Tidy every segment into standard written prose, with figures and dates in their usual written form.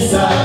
Oh,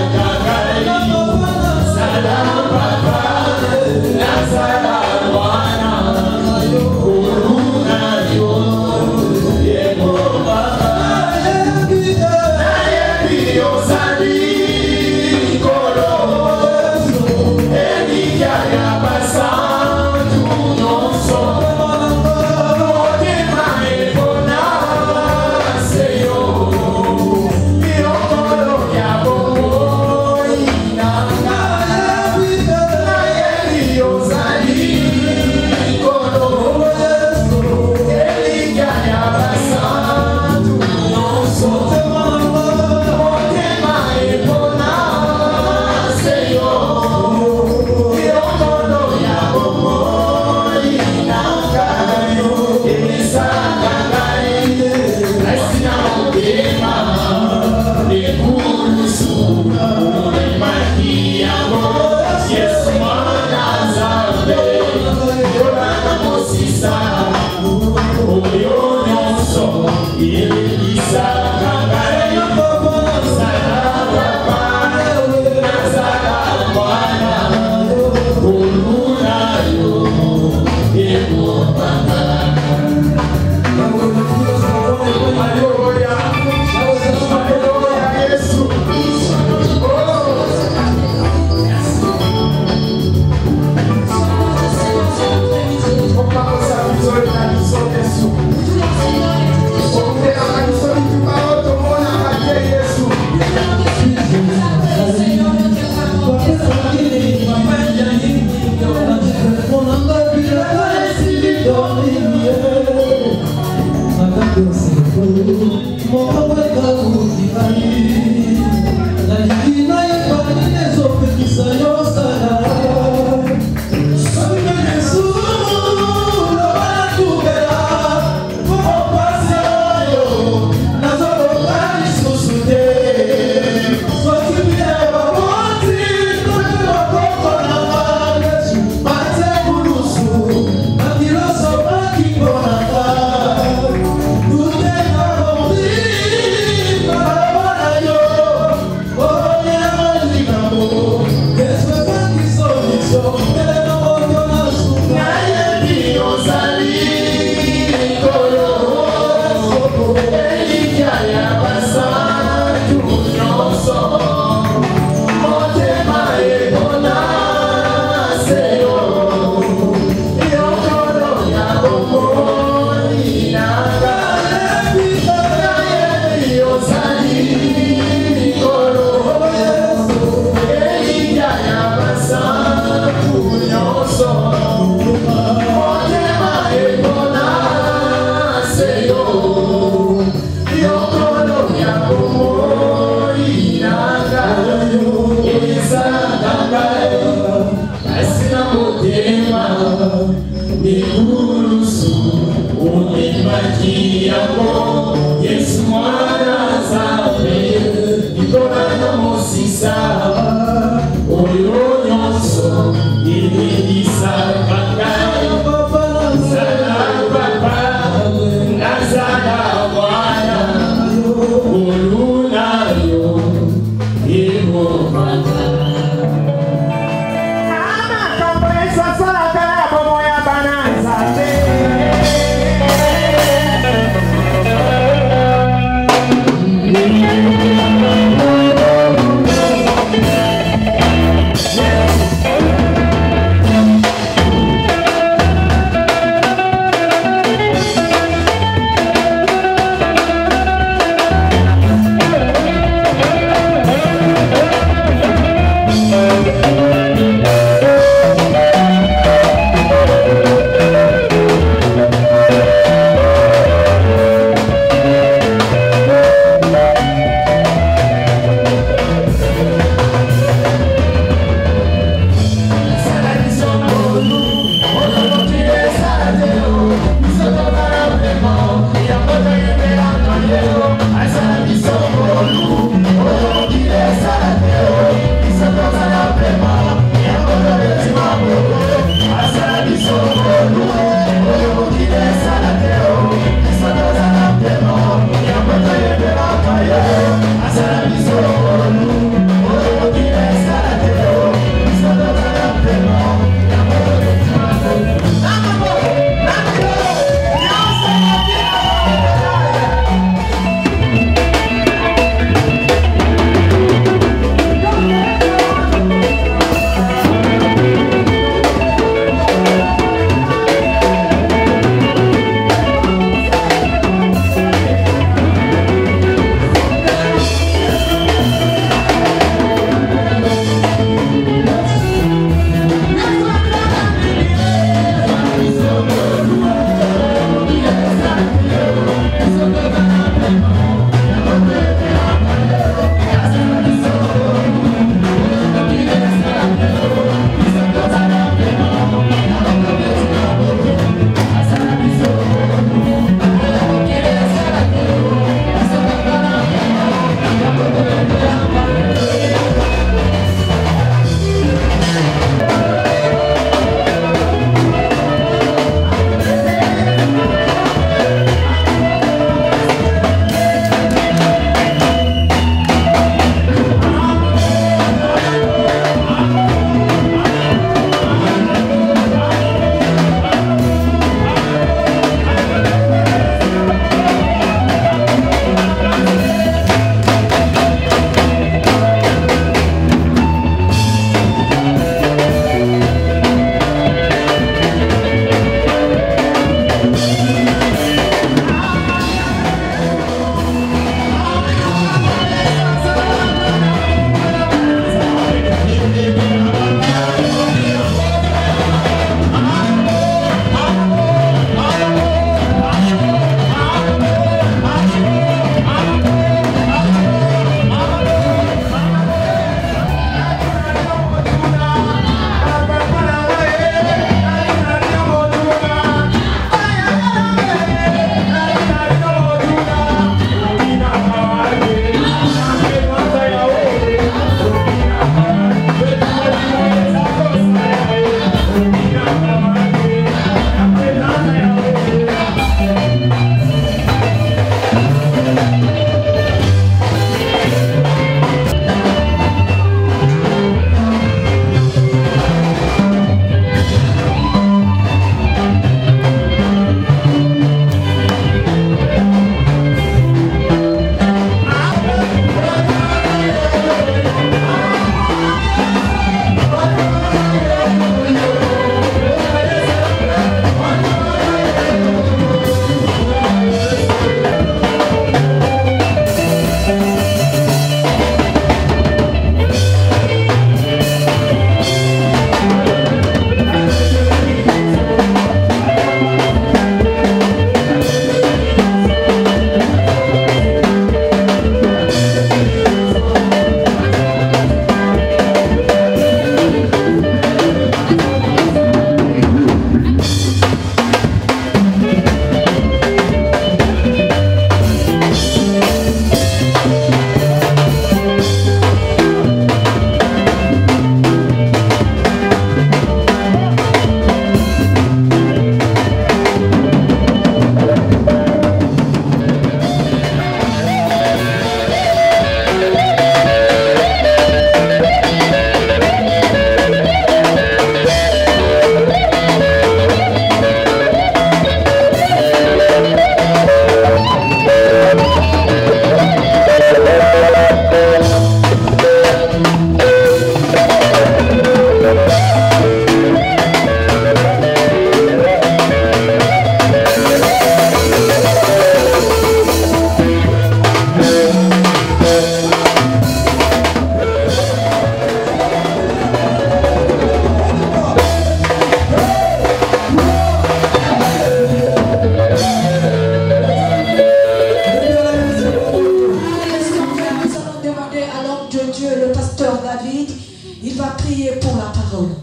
Il va prier pour la parole.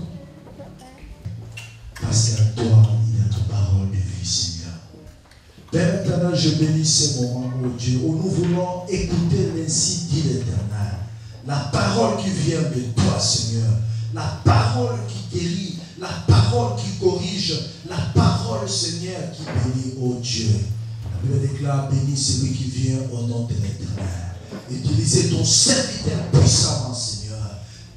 Parce qu'à toi, il y a la parole de vie, Seigneur. Père éternel, je bénis ce moment, oh Dieu, où nous voulons écouter l'ainsi dit l'Éternel. La parole qui vient de toi, Seigneur. La parole qui guérit, la parole qui corrige, la parole, Seigneur, qui bénit, oh Dieu. La Bible déclare, bénis celui qui vient au nom de l'Éternel. Utilisez ton serviteur puissamment, Seigneur.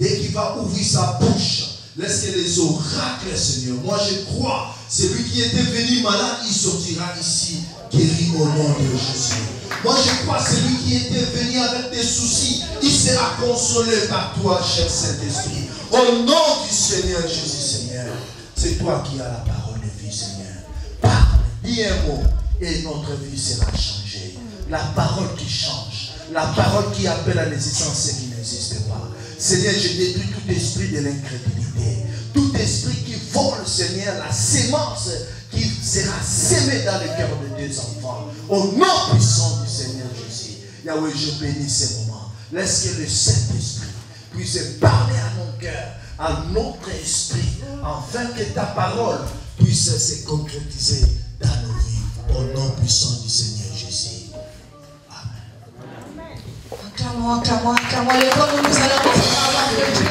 Dès qu'il va ouvrir sa bouche, laisse que les oracles, Seigneur. Moi, je crois, celui qui était venu malade, il sortira ici, guéri au nom de Jésus. Moi, je crois, celui qui était venu avec des soucis, il sera consolé par toi, cher Saint-Esprit. Au nom du Seigneur Jésus, Seigneur. C'est toi qui as la parole de vie, Seigneur. Parle, dis un mot, et notre vie sera changée. La parole qui change. La parole qui appelle à l'existence ce qui n'existe pas. Seigneur, je détruis tout esprit de l'incrédulité. Tout esprit qui vole, Seigneur, la sémence qui sera sémée dans le cœur de tes enfants. Au nom puissant du Seigneur Jésus. Yahweh, je bénis ces moments. Laisse que le Saint-Esprit puisse parler à mon cœur, à notre esprit, afin que ta parole puisse se concrétiser dans nos vies. Au nom puissant du Seigneur Jésus. Amen. Acclamons, acclamons, acclamons. Les bonnes, nous allons faire la gloire de Dieu.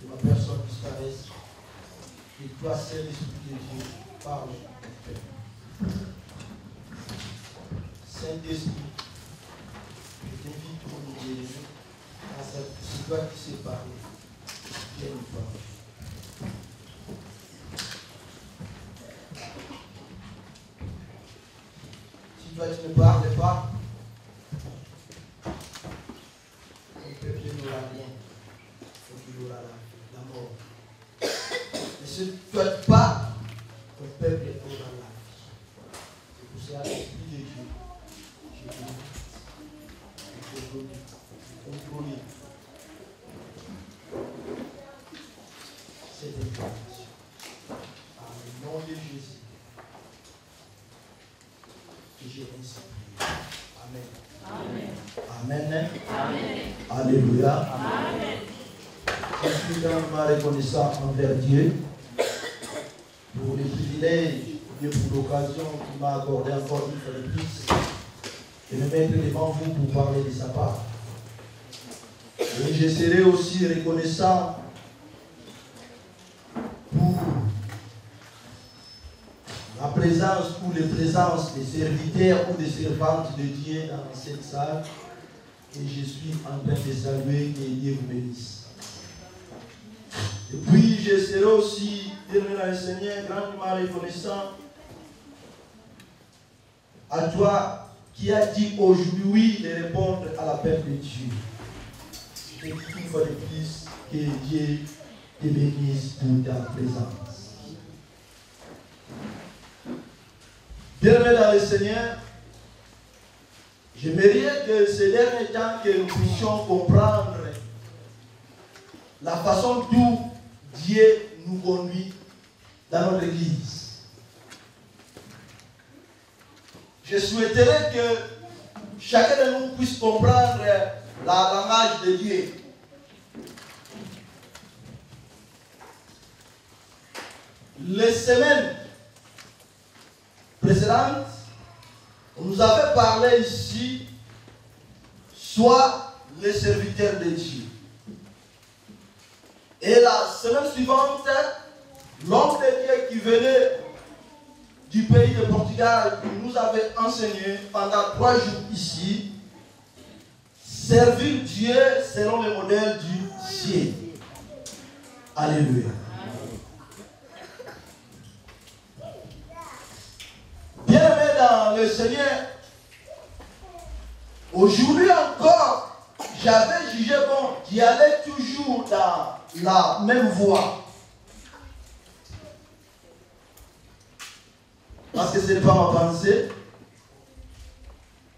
Que ma personne disparaisse. Et toi, seul l'Esprit de Dieu, parle. Saint-Esprit, je t'invite pour nous diriger. C'est toi qui sais parler. Viens nous parler. Si toi tu ne parles pas, le peuple n'aura rien. Donc il aura la mort. Mais si toi tu parles, ton peuple aura la vie. C'est pour ça l'Esprit de Dieu. Je te contrôle. Cette information. Par le nom de Jésus. Que j'ai ainsi prié. Amen. Amen. Amen. Alléluia. Amen. Je suis grandement reconnaissant envers Dieu pour le privilège et pour l'occasion qu'il m'a accordé encore une fois de plus de me mettre devant vous pour parler de sa part. Et je serai aussi reconnaissant pour la présence ou les présences des serviteurs ou des servantes de Dieu dans cette salle. Et je suis en train de saluer et Dieu vous bénisse. Et puis je serai aussi, dans le Seigneur, grandement reconnaissant à toi qui as dit aujourd'hui oui de répondre à l'appel de Dieu. Je te dis une fois de plus que Dieu te bénisse pour ta présence. Bien-aimés dans le Seigneur, j'aimerais que ces derniers temps que nous puissions comprendre la façon dont Dieu nous conduit dans notre Église. Je souhaiterais que chacun de nous puisse comprendre la langage de Dieu. Les semaines précédentes, on nous avait parlé ici, soit les serviteurs de Dieu. Et la semaine suivante, l'homme de Dieu qui venait du pays de Portugal, qui nous avait enseigné pendant 3 jours ici, servir Dieu selon le modèle du ciel. Alléluia. Bien-aimé dans le Seigneur, aujourd'hui encore, j'avais jugé bon d'y aller toujours dans la même voie. Parce que ce n'est pas ma pensée,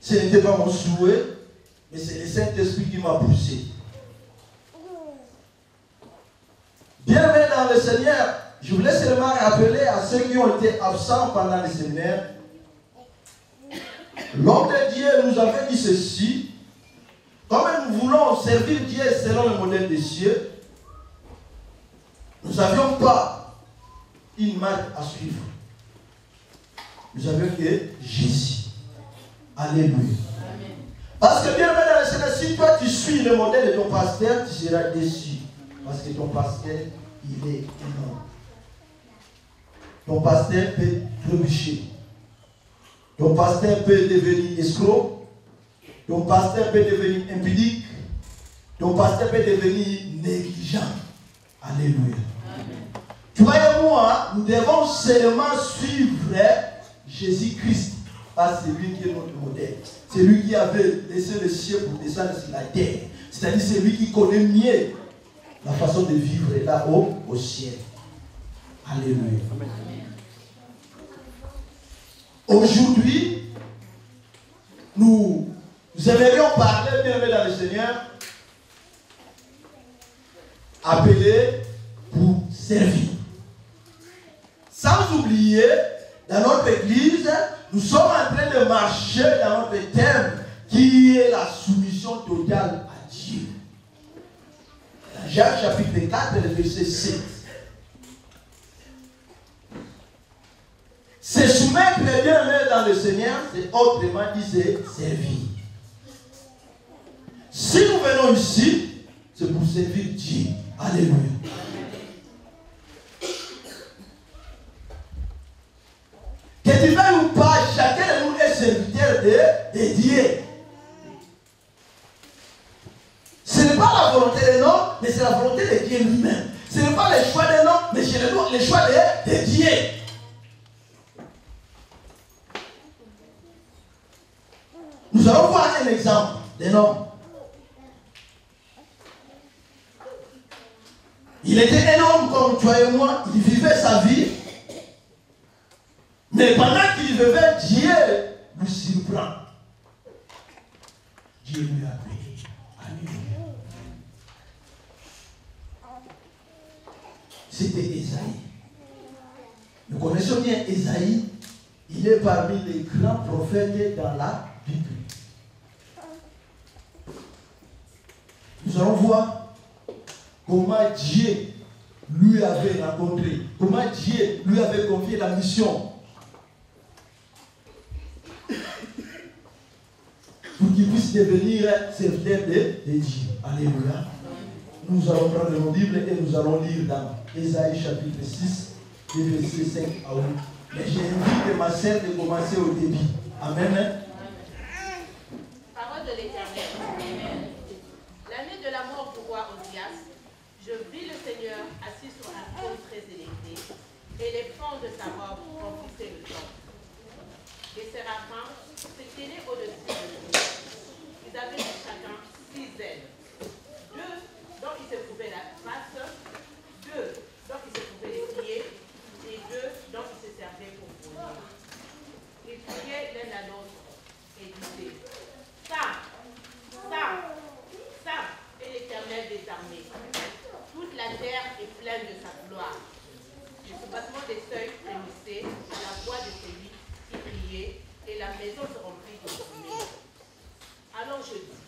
ce n'était pas mon souhait, mais c'est le Saint-Esprit qui m'a poussé. Bien-aimé dans le Seigneur, je voulais seulement rappeler à ceux qui ont été absents pendant le séminaire, l'homme de Dieu nous avait dit ceci, voulons servir Dieu selon le modèle des cieux, nous n'avions pas une marque à suivre. Nous avions que Jésus. Alléluia. Amen. Parce que bien dans le Seigneur, si toi tu suis le modèle de ton pasteur, tu seras déçu. Parce que ton pasteur, il est énorme. Ton pasteur peut trébucher. Ton pasteur peut devenir escroc. Ton pasteur peut devenir impudique. Ton pasteur peut devenir négligent. Alléluia. Amen. Toi et moi, nous devons seulement suivre Jésus-Christ. Parce que c'est lui qui est notre modèle. C'est lui qui avait laissé le ciel pour descendre sur la terre. C'est-à-dire c'est lui qui connaît mieux la façon de vivre là-haut au ciel. Alléluia. Amen. Aujourd'hui, nous aimerions parler, bien aimé dans le Seigneur, appelé pour servir. Sans oublier, dans notre église, nous sommes en train de marcher dans notre thème qui est la soumission totale à Dieu. Dans Jacques chapitre 4, le verset 7. Se soumettre bien dans le Seigneur, c'est autrement dit, c'est servir. Si nous venons ici, c'est pour servir Dieu. Alléluia. Que tu veuilles ou pas, chacun de nous est serviteur de Dieu. Ce n'est pas la volonté de l'homme, mais c'est la volonté de Dieu lui-même. Ce n'est pas le choix de l'homme, mais c'est le choix de Dieu. Nous allons voir un exemple d'un homme. Il était un homme comme toi et moi, il vivait sa vie. Mais pendant qu'il vivait, Dieu lui surprend. Dieu lui a payé. Alléluia. C'était Ésaïe. Nous connaissons bien Ésaïe. Il est parmi les grands prophètes dans la Bible. Nous allons voir comment Dieu lui avait rencontré, comment Dieu lui avait confié la mission pour qu'il puisse devenir serviteur de Dieu. Alléluia. Nous allons prendre nos Bibles et nous allons lire dans Ésaïe chapitre 6, les versets 5 à 8. Mais j'ai invité ma sœur de commencer au début. Amen. Parole de l'Éternel. Amen. L'année de la mort du roi Osias, je vis le Seigneur assis sur un trône très élevé, et les pans de sa robe remplissaient le temple. Les séraphins s'éteignaient au-dessus de lui. Ils avaient chacun 6 ailes. 2 dont il se trouvait la face, 2 dont il se trouvaient les pieds, et 2 dont il se servait pour voler. Ils criaient l'un à l'autre et disaient: Ça, est l'Éternel des armées. Toute la terre est pleine de sa gloire. Le soubassement des seuils frémissait à la voix de celui qui criait, et la maison se remplit de fumée. Alors je dis: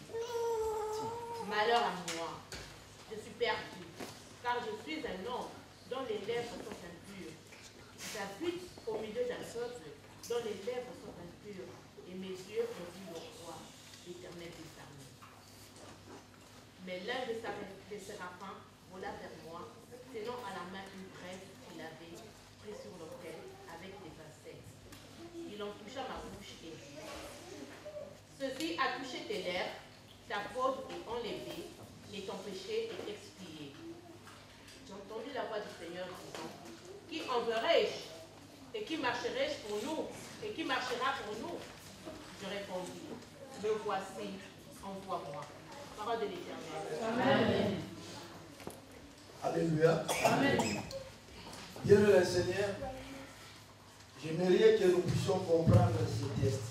malheur à moi, je suis perdu, car je suis un homme dont les lèvres sont impures. J'habite au milieu d'un peuple dont les lèvres sont impures, et mes yeux ont vu le roi, l'Éternel des armées. Mais l'un des séraphins vola vers moi, tenant à la main une trèfle qu'il avait prise sur l'autel avec des bassesses. Il en toucha ma bouche et dit: ceci a touché tes lèvres, ta faute est enlevée, et ton péché est expié. J'ai entendu la voix du Seigneur disant: qui enverrai-je? Et qui marcherai-je pour nous? Et qui marchera pour nous? Je répondis: me voici, envoie-moi. Parole de l'Éternel. Amen. Alléluia. Amen. Bien-aimé le Seigneur, j'aimerais que nous puissions comprendre ce texte.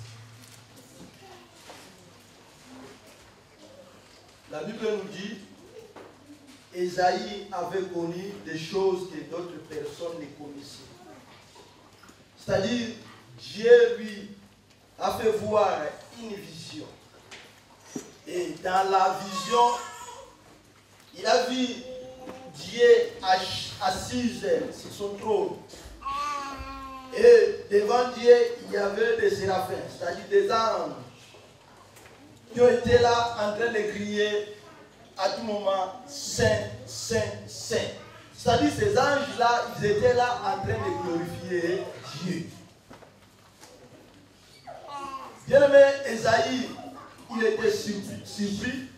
La Bible nous dit: Ésaïe avait connu des choses que d'autres personnes ne connaissaient. C'est-à-dire, Dieu lui a fait voir une vision. Et Et dans la vision, il a vu Dieu assise sur son trône. Et devant Dieu, il y avait des séraphins, c'est-à-dire des anges, qui ont été là en train de crier à tout moment, Saint, Saint, Saint. C'est-à-dire ces anges-là, ils étaient là en train de glorifier Dieu. Bien-aimé, Esaïe, il était surpris,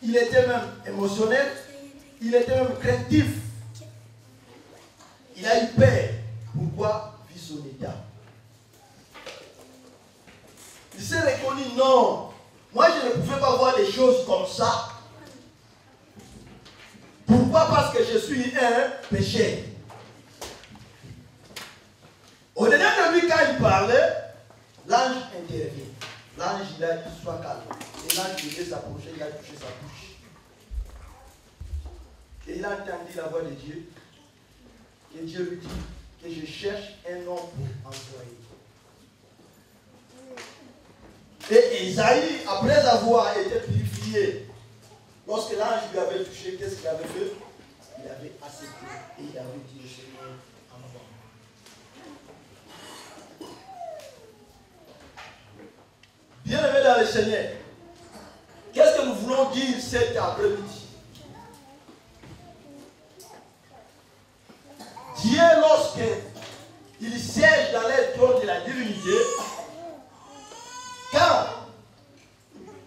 il était même émotionnel, il était même craintif. Il a eu peur. Pourquoi? Vu son état. Il s'est reconnu, non, moi je ne pouvais pas voir des choses comme ça. Pourquoi? Parce que je suis un pécheur. Au-delà de lui, quand il parlait, l'ange intervient. L'ange, il a dit, sois calme. Et l'ange, il devait s'approcher, il a touché sa bouche. Et il a entendu la voix de Dieu. Et Dieu lui dit que je cherche un homme pour envoyer. Et Esaïe, après avoir été purifié, lorsque l'ange lui avait touché, qu'est-ce qu'il avait fait? Il avait accepté et il avait dit le Seigneur envoie. Bien-aimés dans le Seigneur, qu'est-ce que nous voulons dire cet après-midi? Dieu, lorsqu'il siège dans les trônes de la divinité, quand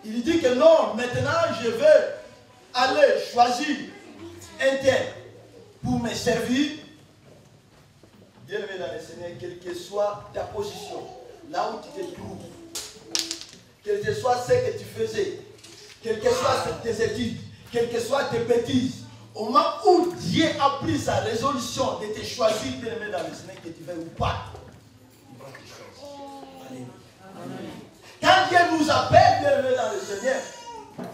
il dit que non, maintenant je veux aller choisir un tel pour me servir, bien aimé dans le Seigneur, quelle que soit ta position, là où tu te trouves, quel que soit ce que tu faisais, quelles que soient tes études, quelles que soient tes bêtises, au moment où Dieu a pris sa résolution de te choisir, bien aimé dans le Seigneur, que tu veux ou pas, il va te choisir. Alléluia. Amen. Quand Dieu nous appelle, bien aimé dans le Seigneur,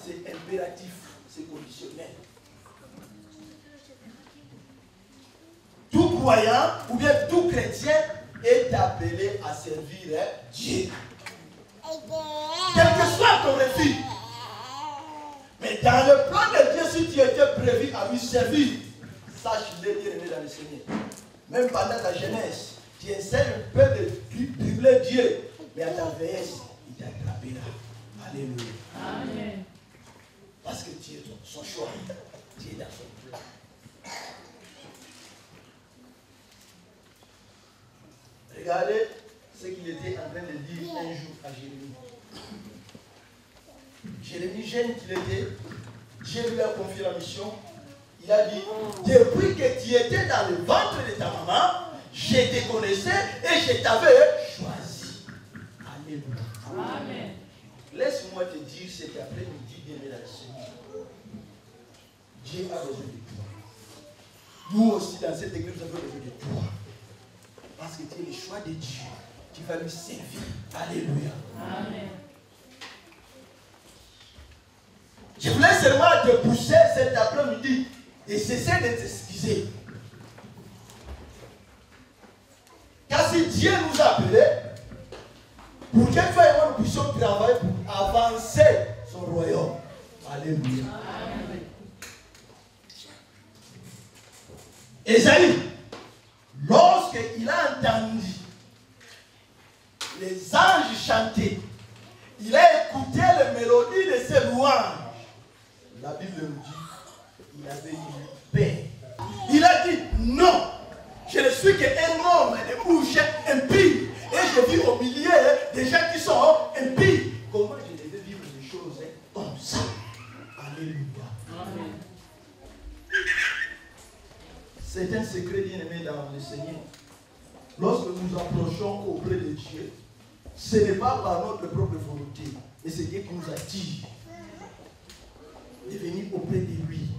c'est impératif, c'est conditionnel. Tout croyant ou bien tout chrétien est appelé à servir Dieu. Quel que soit ton refus. Mais dans le plan de Dieu, si tu étais prévu à lui servir, sache-le, bien aimé dans le Seigneur. Même pendant ta jeunesse, tu essaies un peu de dribbler Dieu, mais à ta vieillesse, il t'attrapera. Alléluia. Amen. Parce que tu es son choix. Tu es dans son plan. Regardez ce qu'il était en train de dire un jour à Jérémie. Jérémie, jeune qu'il était, Dieu lui a confié la mission. Il a dit, depuis que tu étais dans le ventre de ta maman, je te connaissais et je t'avais choisi. Alléluia. Amen. Laisse-moi te dire cet après-midi, bien-aimé dans le Seigneur. Dieu a besoin de toi. Nous aussi, dans cette église, nous avons besoin de toi. Parce que tu es le choix de Dieu. Tu vas lui servir. Alléluia. Amen. Je voulais seulement te pousser cet après-midi et cesser de t'excuser. Car si Dieu nous a appelés, pour que toi et moi nous puissions travailler pour avancer son royaume. Alléluia. Amen. Esaïe, lorsqu'il a entendu les anges chanter, il a écouté les mélodies de ces louanges. La Bible nous dit, il avait eu paix. Il a dit, non, je ne suis qu'un homme de bouche impie. Et je vis au milieu des gens qui sont impies. Comment je devais vivre des choses comme ça? Alléluia. Amen. C'est un secret bien aimé dans le Seigneur. Lorsque nous approchons auprès de Dieu, ce n'est pas par notre propre volonté, mais c'est Dieu qui nous attire de venir auprès de lui.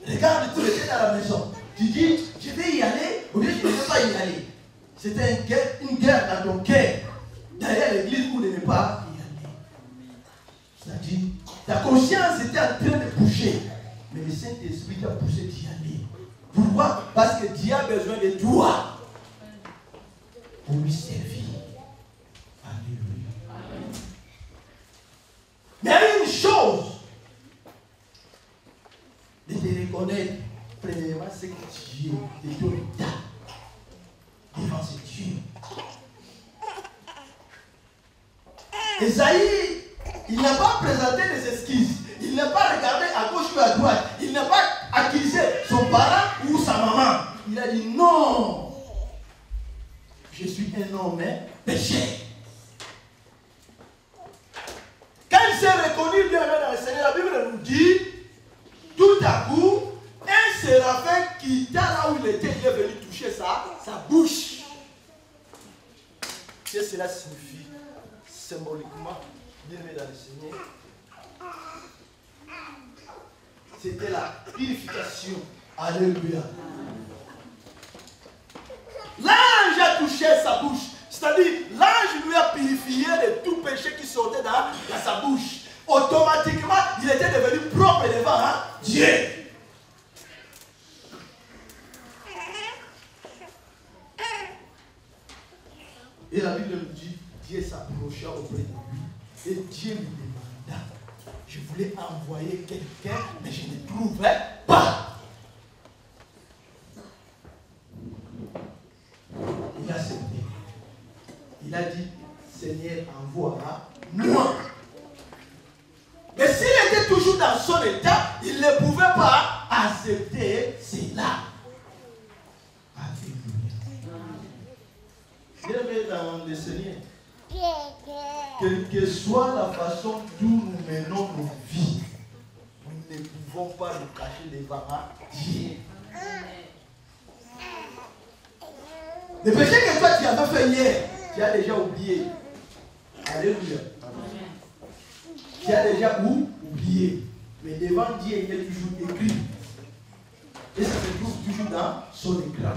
Regarde, tu étais dans la maison. Tu dis, je vais y aller, ou bien je ne vais pas y aller. C'était une guerre dans ton cœur. Derrière l'église pour ne pas y aller. C'est-à-dire, ta conscience était en train de bouger. Mais le Saint-Esprit t'a poussé d'y aller. Pourquoi? Parce que Dieu a besoin de toi pour lui servir. Alléluia. Amen. reconnaître, premièrement, ce que tu es de ton état devant ce Dieu. Esaïe, il n'a pas présenté des excuses. Il n'a pas regardé à gauche ou à droite. Il n'a pas accusé son parent ou sa maman. Il a dit non. Je suis un homme péché. Quand il s'est reconnu bien dans le Seigneur, la Bible nous dit, tout à coup, un séraphin quitta là où il était, il est venu toucher sa bouche. Qu'est-ce que cela signifie symboliquement, bien aimé dans le Seigneur? C'était la purification. Alléluia. L'ange a touché sa bouche. C'est-à-dire, l'ange lui a purifié de tout péché qui sortait dans sa bouche. Automatiquement, il était devenu propre devant Dieu. Et la Bible nous dit, Dieu s'approcha auprès de lui. Et Dieu lui demanda, je voulais envoyer quelqu'un, mais je ne trouvais pas. Il a accepté. Il a dit, Seigneur, envoie-moi. Mais s'il était toujours dans son état, il ne pouvait pas accepter cela. Alléluia. Bien dans le Seigneur, quelle que soit la façon dont nous menons nos vies, nous ne pouvons pas nous cacher devant Dieu. Le péché que toi tu avais fait hier, tu as déjà oublié. Alléluia. Tu as déjà oublié. Mais devant Dieu, il est toujours écrit. Et ça se trouve toujours dans son écran.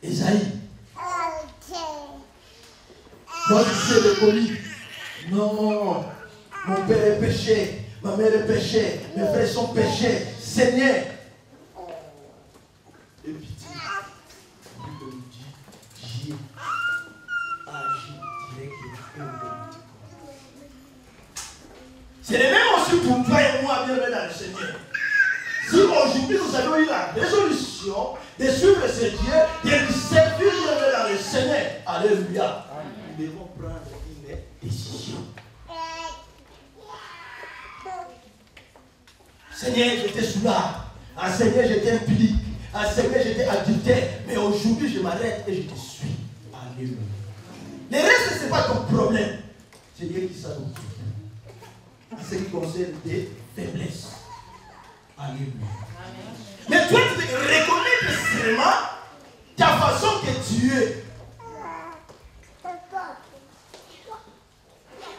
Esaïe. Moi je sais le colis. Non, mon père est péché, ma mère est péché, mes frères sont péchés. Seigneur. Et pitié. Dieu nous dit, Dieu agit directement. C'est le même aussi pour toi et moi, bien dans le Seigneur. Si aujourd'hui nous avons eu la résolution de suivre ce Dieu, de lui servir dans le Seigneur, alléluia, nous devons prendre une décision. Seigneur, j'étais soulard. Ah, Seigneur, j'étais impudique. Ah, Seigneur, j'étais adultère. Mais aujourd'hui, je m'arrête et je te suis. Alléluia. Le reste, ce n'est pas ton problème. C'est Dieu qui s'en occupe. En ce qui concerne tes faiblesses. Alléluia. Mais toi, tu reconnais seulement ta façon que tu es.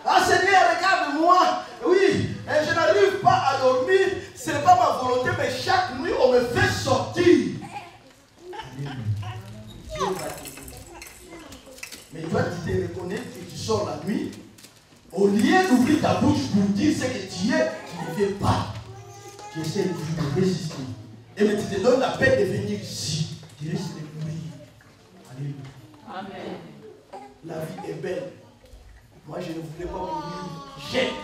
Ah Seigneur, regarde-moi. Oui, je n'arrive pas à dormir. Ce n'est pas ma volonté, mais chaque nuit, on me fait sortir. Mais toi, tu te reconnais que tu sors la nuit. Au lieu d'ouvrir ta bouche pour dire ce que tu es, tu ne fais pas. Tu essaies de résister. Et mais tu te donnes la peine de venir ici. Tu risques de mourir. Alléluia. Amen. La vie est belle. Moi, je ne voulais pas mourir jeune.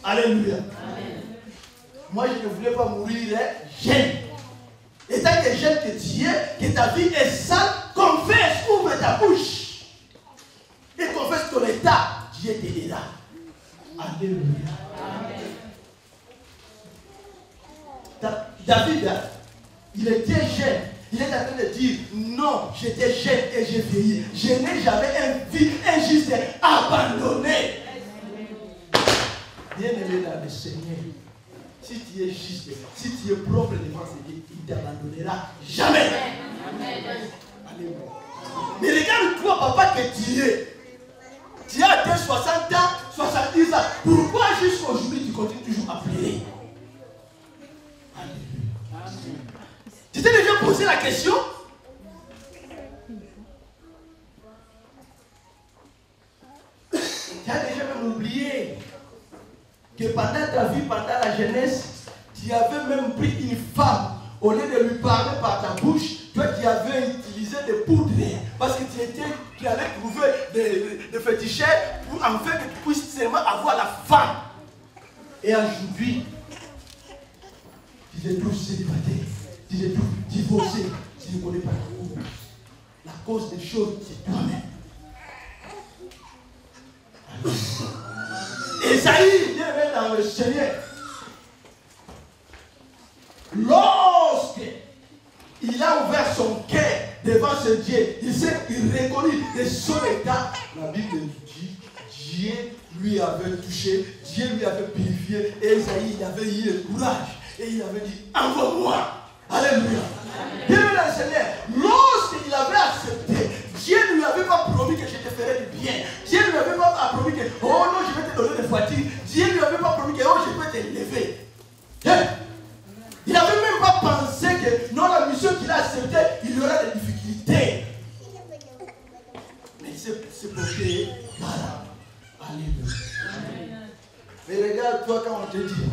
Alléluia. Amen. Moi, je ne voulais pas mourir jeune. Et tant que jeune que tu es, que ta vie est sale, confesse, ouvre ta bouche. Et confesse ton état. Dieu t'aidera. Alléluia. Amen. David, il était jeune. Il est en train de dire, non, j'étais jeune et j'ai vieilli. Je n'ai jamais vu un juste abandonné. Bien-aimé dans le Seigneur, si tu es juste, si tu es propre devant ce Dieu, il ne t'abandonnera jamais. Alléluia. Mais regarde-toi, papa, que tu es. Tu as atteint 60 ans, 70 ans. Pourquoi jusqu'aujourd'hui tu continues toujours à pleurer? Tu t'es déjà posé la question? Tu as déjà même oublié que pendant ta vie, pendant la jeunesse, tu avais même pris une femme. Au lieu de lui parler par ta bouche, toi tu avais utilisé des poudres Parce que tu allais trouver des féticheurs pour en fait que tu puisses seulement avoir la femme. Et aujourd'hui, tu es tous célibataire, tu es tous divorcé, tu ne connais pas la cause. La cause des choses, c'est toi-même. Esaïe vient mettre dans le Seigneur. Lorsque il a ouvert son cœur devant ce Dieu, il reconnaît de son état. La Bible nous dit, Dieu lui avait touché, Dieu lui avait purifié, et Esaïe il avait eu le courage, et il avait dit, envoie-moi. Alléluia. Bien le Seigneur, lorsqu'il avait accepté, Dieu ne lui avait pas promis que je te ferais du bien. Dieu ne lui avait pas promis que, oh non, je vais te donner des voitures. Dieu ne lui avait pas promis que, oh, je peux te lever. Hein? Il n'avait même pas pensé que, non, la mission qu'il a acceptée, il y aura des difficultés. Mais il s'est porté malade. Alléluia. Mais regarde-toi quand on te dit,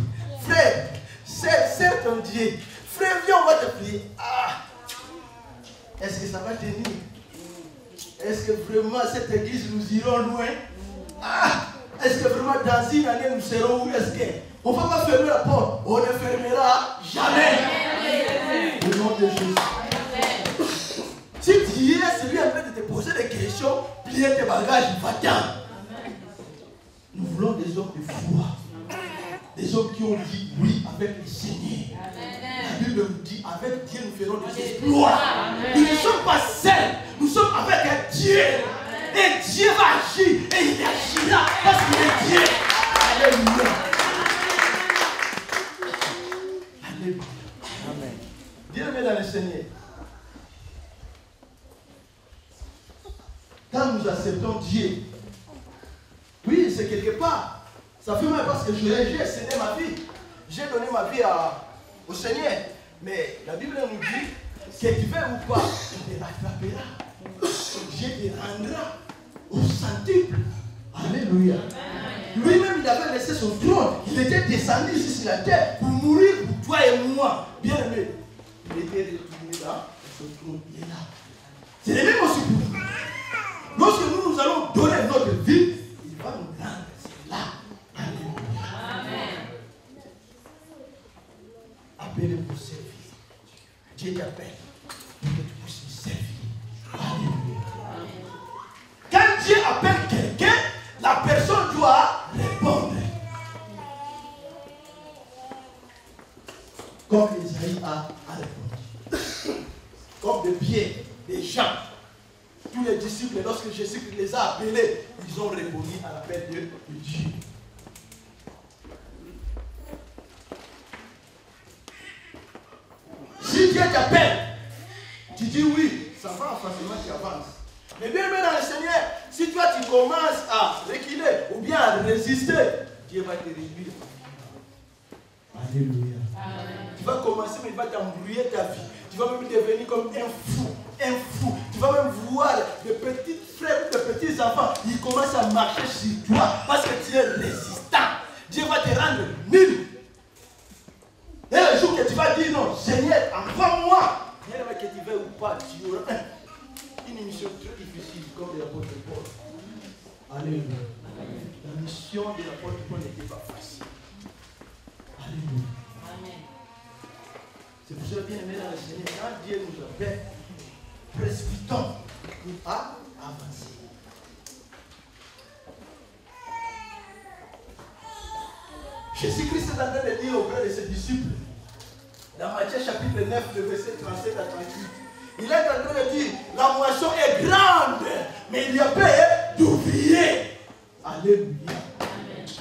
frère, c'est ton Dieu. Frère, viens, on va te prier. Ah, est-ce que ça va tenir? Est-ce que vraiment cette église nous irons loin? Ah, est-ce que vraiment dans une année nous serons où? Est-ce qu'on ne va pas fermer la porte? On ne fermera jamais. Au nom de Jésus. Si Dieu est celui en train de te poser des questions, plier tes bagages, va-t'en. Nous voulons des hommes de foi. Des hommes qui ont dit oui avec le Seigneur. La Bible nous dit, avec Dieu nous ferons des exploits. Nous ne sommes pas seuls, nous sommes avec un Dieu. Et Dieu va agir et il agira parce qu'il est Dieu. Alléluia. Alléluia. Amen. Bien-aimé dans le Seigneur. Quand nous acceptons Dieu, oui, c'est quelque part. Ça fait mal parce que j'ai cédé ma vie. J'ai donné ma vie au Seigneur. Mais la Bible nous dit que tu veux ou pas, tu te rattraperas. Dieu te rendra au centuple. Alléluia. Lui-même, il avait laissé son trône. Il était descendu ici sur la terre pour mourir pour toi et moi. Bien aimé. Il était retourné là. Son trône, il est là. C'est le même aussi pour nous. Lorsque nous allons donner notre vie, il va nous rendre. C'est là. Appelez pour servir. Dieu t'appelle pour que tu puisses lui servir. Alléluia. Quand Dieu appelle quelqu'un, la personne doit répondre. Comme Esaïe a répondu. Comme des pieds, des gens. Tous les disciples, lorsque Jésus les a appelés, ils ont répondu à l'appel de Dieu. Si Dieu t'appelle, tu dis oui, ça va facilement, tu avances. Mais bien dans le Seigneur, si toi tu commences à reculer ou bien à résister, Dieu va te réduire. Alléluia. Tu vas commencer, mais il va t'embrouiller ta vie. Tu vas même devenir comme un fou. Un fou. Tu vas même voir des petits frères, des petits enfants, ils commencent à marcher sur toi parce que tu es résistant. Dieu va te rendre nul. Et le jour que tu vas dire non, Seigneur, envoie-moi. Rien que tu veux ou pas, tu auras une mission très difficile comme l'apôtre Paul. Alléluia. La mission de l'apôtre Paul n'était pas facile. Alléluia. Amen. C'est pour ça bien aimé dans le Seigneur, quand Dieu nous appelle, précipitons à avancer. Jésus-Christ est en train de dire auprès de ses disciples, dans Matthieu chapitre 9, le verset 37 à 38, il est en train de dire, la moisson est grande, mais il y a peu d'ouvriers. Alléluia.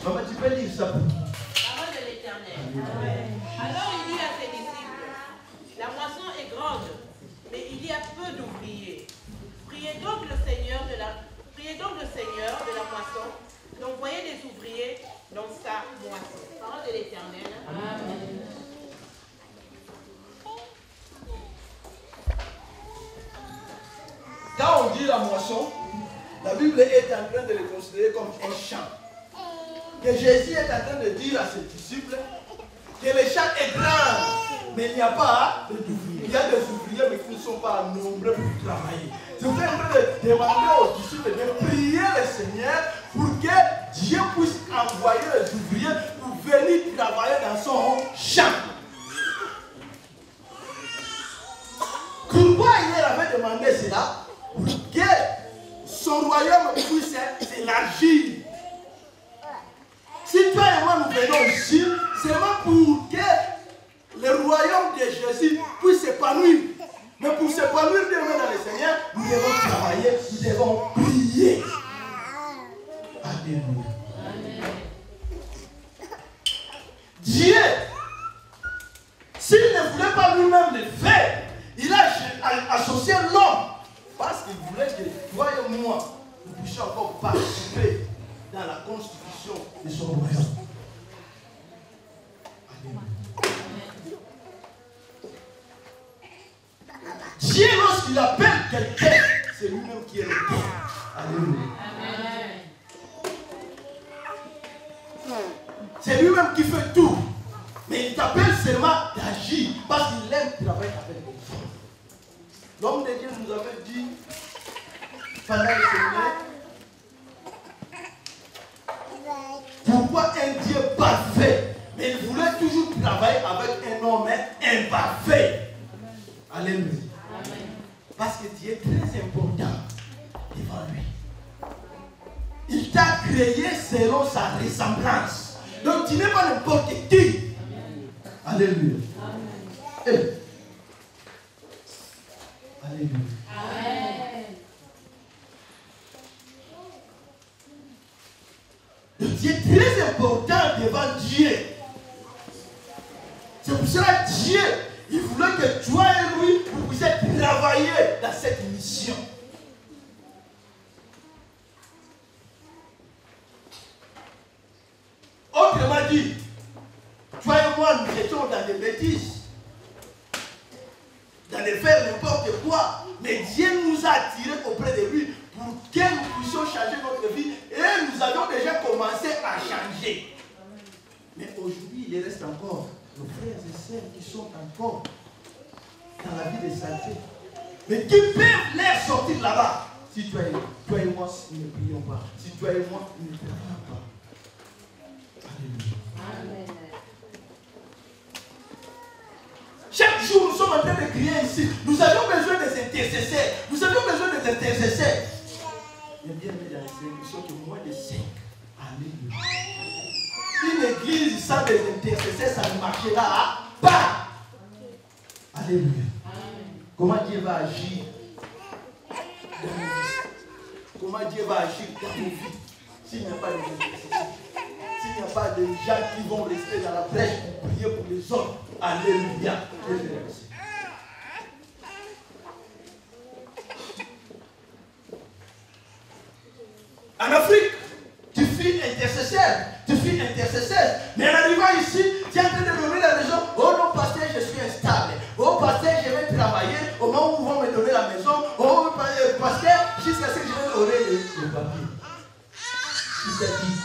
Maman, tu peux lire ça pour nous. Parole de l'Éternel. Alors il dit à ses disciples, la moisson est grande, mais il y a peu d'ouvriers. Priez donc le Seigneur de la moisson d'envoyer des ouvriers dans sa moisson. Parole de l'Éternel. Amen. Quand on dit la moisson, la Bible est en train de le considérer comme un champ. Que Jésus est en train de dire à ses disciples que le champ est grand, mais il n'y a pas d'ouvriers. Il y a des ouvriers, mais qui ne sont pas nombreux pour travailler. Je suis en train de demander aux disciples de prier le Seigneur pour que Dieu puisse envoyer les ouvriers pour venir travailler dans son champ. Pourquoi il avait demandé cela? Pour que son royaume puisse s'élargir. Si toi et moi nous venons ici, c'est vraiment pour que le royaume de Jésus puisse s'épanouir. Mais pour s'épanouir demain dans le Seigneur, nous devons travailler, nous devons prier. Alléluia. Dieu, s'il ne voulait pas lui-même le faire, il a associé l'homme parce qu'il voulait que toi et moi, nous puissions encore participer dans la constitution de son royaume. Dieu, lorsqu'il appelle quelqu'un, c'est lui-même qui est le Père. Alléluia. C'est lui-même qui fait tout. Mais il t'appelle seulement d'agir parce qu'il aime travailler avec les gens. L'homme de Dieu nous avait dit pendant le Seigneur, pourquoi un Dieu parfait? Mais il voulait toujours travailler avec un homme imparfait. Alléluia. Parce que Dieu est très important devant lui. Il t'a créé selon sa ressemblance. Donc tu n'es pas n'importe qui. Alléluia. Amen. Alléluia. Amen. Donc Dieu est très important devant Dieu. C'est pour cela que Dieu, il voulait que toi et lui, vous puissiez travailler dans cette mission. Autrement dit, toi et moi, nous étions dans des bêtises, dans les faire n'importe quoi. Mais Dieu nous a attirés auprès de lui pour que nous puissions changer notre vie. Et nous avions déjà commencé à changer. Mais aujourd'hui, il reste encore nos frères et sœurs qui sont encore dans la vie de saleté. Mais qui peuvent les sortir là-bas. Si toi et moi, nous ne prions pas. Si toi et moi, nous ne travaillons pas. Alléluia. Amen. Chaque jour, nous sommes en train de crier ici. Nous avions besoin des intercesseurs. Nous avions besoin des intercesseurs. Mais bien aimé dans les émissions que moins de 5. Alléluia. Une église sans des intercesseurs, ça ne marchera pas. Alléluia. Amen. Comment Dieu va agir dans nos vies? Comment Dieu va agir dans nos vies s'il n'y a pas d'intercesseurs? S'il n'y a pas de gens qui vont rester dans la brèche pour prier pour les autres. Alléluia. En Afrique, tu fus intercesseur. Mais en arrivant ici, tu es en train de donner la raison. Oh non, pasteur, je suis instable. Oh, pasteur, je vais travailler. Au moment où vous me donner la maison. Oh, pasteur, jusqu'à ce que je vais donner le papier. Il t'a dit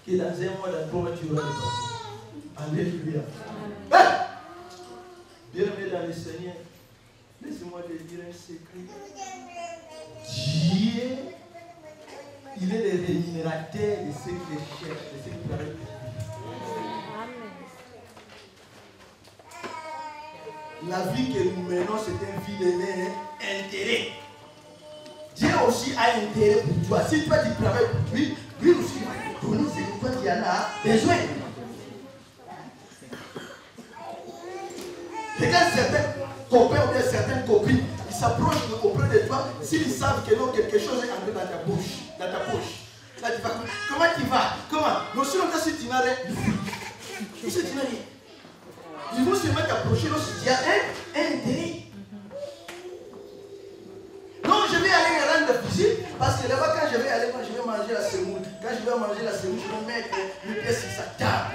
que dans un mois d'après, tu auras le papier. Alléluia. Bien-aimé dans le Seigneur, laissez-moi te dire un secret. Dieu, il est le rémunérateur de ceux qui le cherchent, de ceux qui travaillent pour lui. La vie que nous menons, c'est une vie d'intérêt. Dieu aussi a intérêt pour toi. Si toi tu travailles pour lui, lui aussi va te donner ce que toi tu en as besoin. Regarde certains copains ou certaines copines, ils s'approchent auprès de toi s'ils savent que non, quelque chose est entré dans ta bouche. Là, tu vas, comment tu vas? Comment? Non, sinon, si tu n'as rien, si tu n'as rien, ils vont se mettre à approcher lorsque tu as un intérêt. Non, je vais aller me rendre visite parce que là-bas, quand je vais aller, je vais manger la semoule. Quand je vais manger la semoule, je vais mettre mes pieds sur sa table.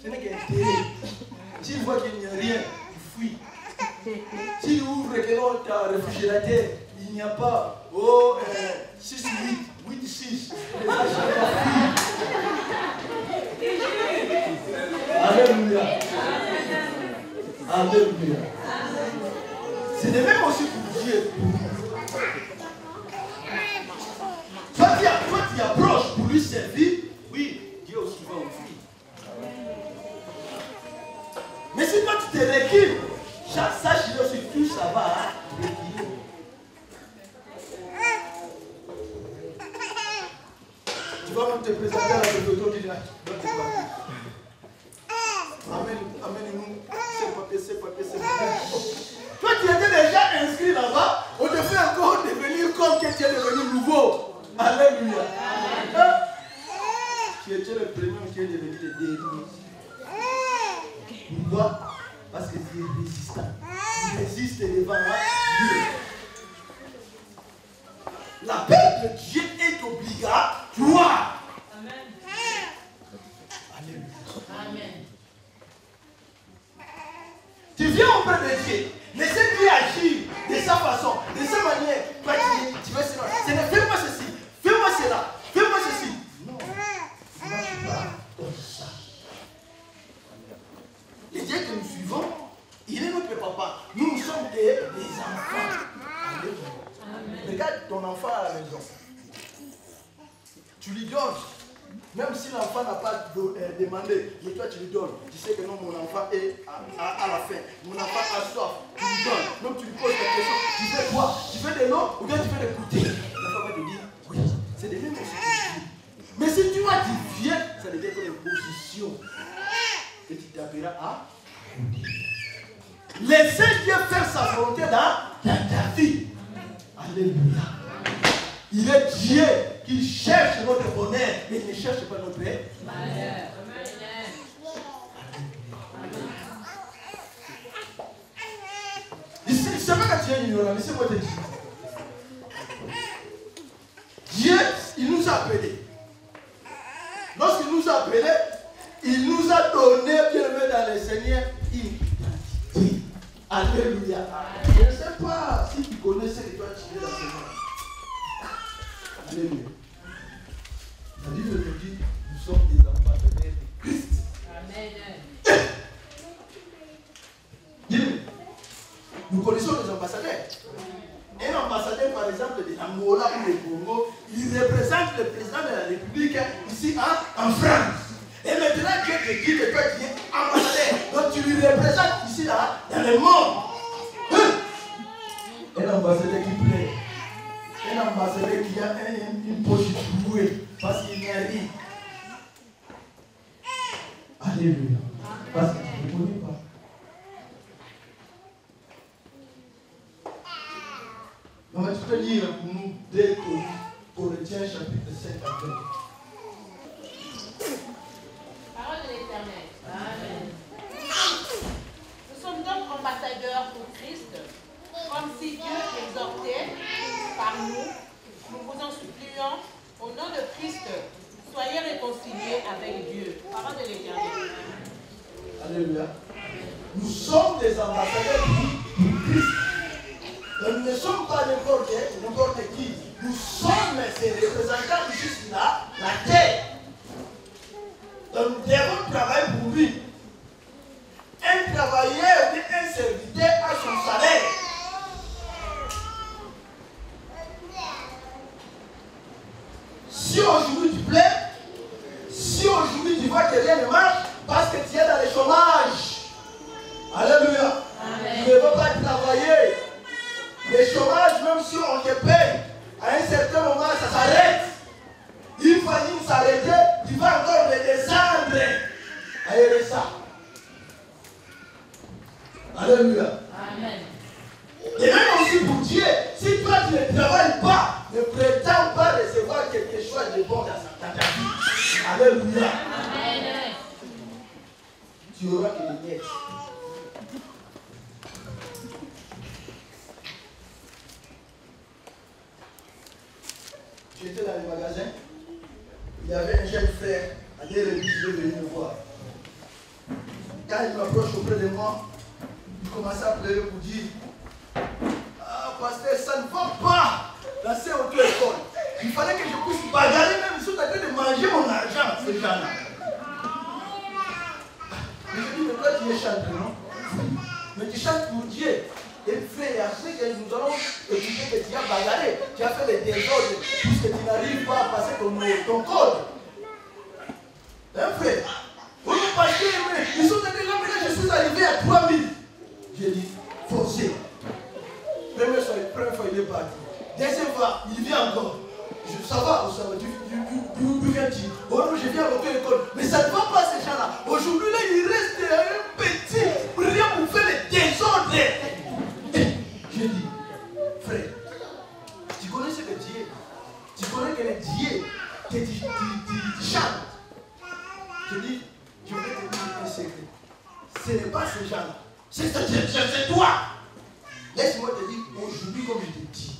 Ce n'est qu'un intérêt. S'il voit qu'il n'y a rien, il fuit. S'il ouvre le réfrigérateur, il n'y a pas 6, 8, 6. Alléluia. Alléluia. C'est de même aussi pour Dieu. Toi, tu approches pour lui servir, oui, Dieu aussi va offrir. Mais si toi tu te recules, sache aussi tout ça va reculer. Tu vas même te présenter à la photo du lac. Amène-nous ces papiers. Toi, tu étais déjà inscrit là-bas, on te fait encore devenir comme que tu es devenu nouveau. Alléluia. Tu étais le premier qui est devenu le dernier. Pourquoi? Parce que tu es résistant. Tu résistes devant Dieu. La paix de Dieu est obligatoire. Amen. Alléluia. Amen. Tu viens auprès de Dieu. Laissez Dieu agir de sa façon, de sa manière. Toi, tu veux cela. Fais-moi ceci. Fais-moi cela. Fais-moi ceci. Non. Tu ne marches pas comme ça. Le Dieu que nous suivons, il est notre papa. Nous sommes des enfants. Alléluia. Regarde ton enfant à la maison. Tu lui donnes. Même si l'enfant n'a pas demandé, mais toi tu lui donnes. Tu sais que non, mon enfant est à la fin. Mon enfant a soif. Tu lui donnes. Donc tu lui poses la question. Tu veux quoi? Tu veux de l'eau ou bien tu veux l'écouter? L'enfant va te dire oui. C'est des mêmes choses. Mais si tu as dit viens, ça devient comme une position. Et tu t'appelleras à laissez Dieu faire sa volonté dans ta vie. Alléluia. Il est Dieu qui cherche notre bonheur, mais il ne cherche pas notre malheur. Ici, c'est pas que tu es ignorant, laissez-moi te dire. Dieu, il nous a appelés. Lorsqu'il nous a appelés, il nous a donné, bien aimé dans le Seigneur, une identité. Alléluia. Je ne sais pas si tu connais ce que toi tu es dans ce monde. Alléluia. La Bible nous dit, nous sommes des ambassadeurs de Christ. Amen. Nous connaissons les ambassadeurs. Un ambassadeur, par exemple, de l'Angola ou du Congo, il représente le président de la République ici en France. Et maintenant, Dieu te dit que toi tu es ambassadeur. Donc tu lui représentes ici là, dans le monde. Un ambassadeur qui plaît. Un ambassadeur qui a une poche trouée parce qu'il n'y a rien. Alléluia. Parce que tu ne connais pas. On va tout lire pour nous dès Corinthiens chapitre 5 à 20. Parole de l'Éternel. Amen. Nous sommes donc ambassadeurs pour Christ, comme si Dieu exhortait par nous, nous vous en supplions, au nom de Christ, soyez réconciliés avec Dieu. Parole de l'Éternel. Alléluia. Nous sommes des ambassadeurs pour Christ. Nous ne sommes pas n'importe qui. Nous sommes ces représentants ici là, la terre. Donc nous devons travailler pour lui. Un travailleur ou un serviteur a son salaire. Si aujourd'hui tu plais, si aujourd'hui tu vois que rien ne marche, parce que tu es dans le chômage. Alléluia. Amen. Tu ne veux pas travailler. Le chômage, même si on te paye, à un certain moment, ça s'arrête. Une fois qu'il s'arrête, tu vas encore le descendre. Aïe, ça. Alléluia. Amen. Et même aussi pour Dieu, si toi tu ne travailles pas, ne prétends pas recevoir quelque chose de bon dans ta vie. Alléluia. Amen. Tu auras que les miettes. J'étais dans le magasin, il y avait un jeune frère, à des religieux venu me voir. Quand il m'approche auprès de moi, il commençait à pleurer pour dire ah, pasteur, ça ne va pas dans ces auto-écoles. Il fallait que je puisse bagarrer, même ils sont en train de manger mon argent, ces gens-là. Mais je dis, mais toi tu es chanteur, non? Mais tu chantes pour Dieu. Et frère, et après que nous allons écouter que tu as bagarré, tu as fait les désordres, puisque tu n'arrives pas à passer ton code. Hein, frère? Oui, parce que ils sont allés là, maintenant je suis arrivé à 3000. J'ai dit, forcé. Première fois, il est parti. Deuxième fois, il vient encore. Ça va, d'où viens-tu? Oh non, je viens à l'auto-école. Mais ça ne va pas ces gens-là. Aujourd'hui, là, il reste un petit, rien pour faire les désordres. J'ai dit, frère, tu connais ce que tu es? Tu connais que les dieux que tu chantes? Je dis, je vais te dire un secret. Ce n'est pas ces gens-là. C'est toi. Laisse-moi te dire, aujourd'hui, comme je te dis,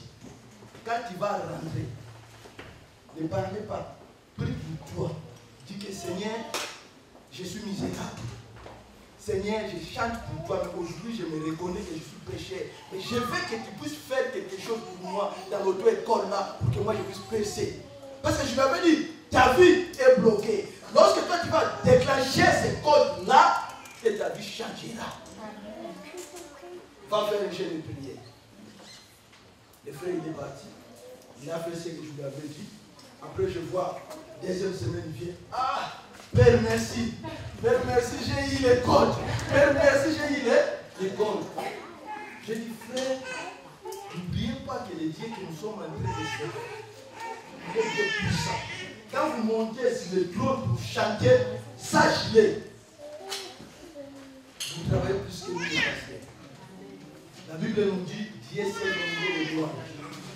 quand tu vas rentrer, ne parlez pas. Prie pour toi. Dis que Seigneur, je suis misérable. Seigneur, je chante pour toi, mais aujourd'hui je me reconnais que je suis pécheur. Et je veux que tu puisses faire quelque chose pour moi dans l'auto-école là, pour que moi je puisse pécher. Parce que je m'avais dit, ta vie est bloquée. Lorsque toi tu vas déclencher ces codes là, et ta vie changera. Va faire un jeu de prière. Le frère il est parti. Il a fait ce que je lui avais dit. Après je vois, deuxième semaine il vient. Ah, Père merci. Père merci, j'ai eu les codes. Père merci, j'ai eu les codes. J'ai dit frère, n'oubliez pas que les dieux que nous sommes en train de servir, il est Dieu puissant. Quand vous montez sur le trône pour chanter, sachez-le. Vous travaillez plus que nous les pasteurs. La Bible nous dit, Dieu sait le niveau de gloire.